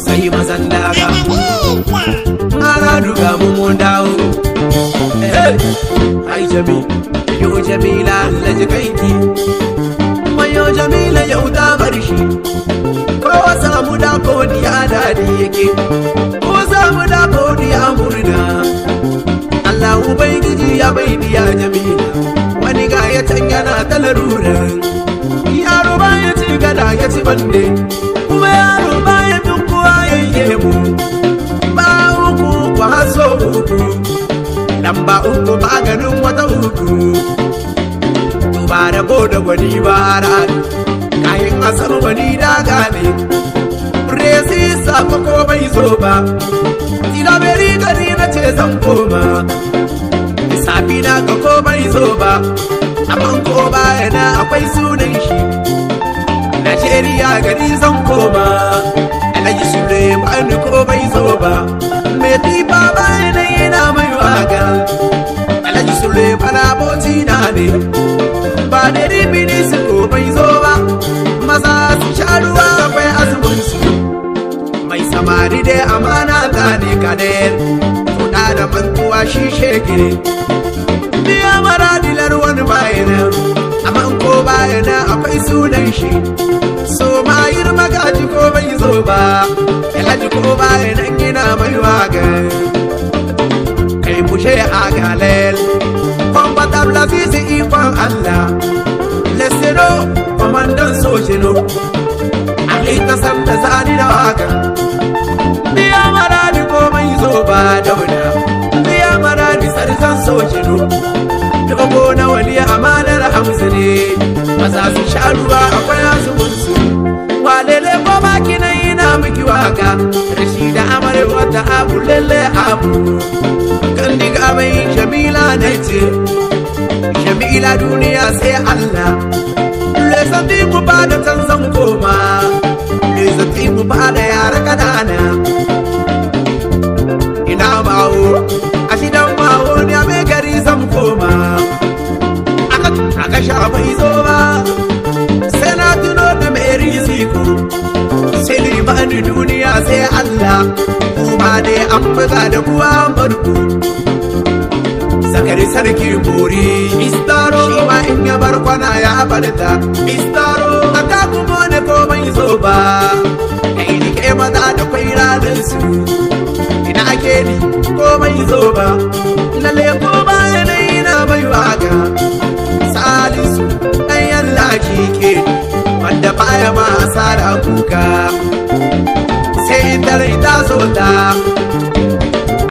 sai mazan daga ana duga mu mun dawo. Ai yo Jamila Allah ji kanki, mayo Jamila yau ta bar shi, ko samu da kodiya dadi yake, ko samu da kodiya murna. Allah ubangiji ya bai diya Jamila, wani ga ya yana ta larura. Yaro baya ci gada ya ci bande, kuma yaro baya bin kowa yayye mu. Ba uku kwa haso uku, lamba uku maganin wata uku. Ba da da gwani ba rani, kayan asar gwani da gane. Resi safa ko bai zo ba, tilaberi gari na ce zan koma. Lissafi na ga ko bai zo ba, amma ko bayana akwai sunan shi. Najeriya gari zan koma, Alhaji Suleiman ko bai zo ba. Me tifa bayana yana mai waka, Alhaji Suleiman aboci na ne. Ba da ribini su ko bai zo ba, maza su sha ruwa akwai azumin su. Mai samari dai amana ta ne kadai, fuda da mantuwa shi shege. Biya mara dilar wani bayana, amma ko bayana akwai sunan shi. So mayir magaji ko bai zo ba, Alhaji ko bayana gina mai waga. Kai mushe a galel, combatable zizi ikon Allah. Lesino, komandan sojino, alita sanda zani da waka. Biya maradi ko mai zo ba dauna, biya maradi sarkan sojino. Dogo na wali amanar Hamza ne, maza su sha ruwa akwai azumunsu. Walele ko baki na yana miki waka, Rashida amare wata abu lele abu. Kan diga mai Jamila na ce, Jamila duniya sai Allah. Lezati mu ba da tanzan koma, lezati mu ba da yara kanana. Ina bawo, a shidan bawo ne a mai gari zan koma. Aka shafa izo ba, sai na tuno da mai riziko. Sai limani duniya sai Allah, kuma dai an buga da kuwa barku. Zakari sarki buri Istaro, shi ma in ya bar kwana ya barta. Istaro, aka kuma ne ko bai zo ba, kai ni ke maza da kwai ranar su. Ina ake ni ko bai zo ba, lalle ko ba yanayi na bai waka. Salisu ɗan yalla ke, wanda baya ma asara kuka. Sai dare ta zo ta,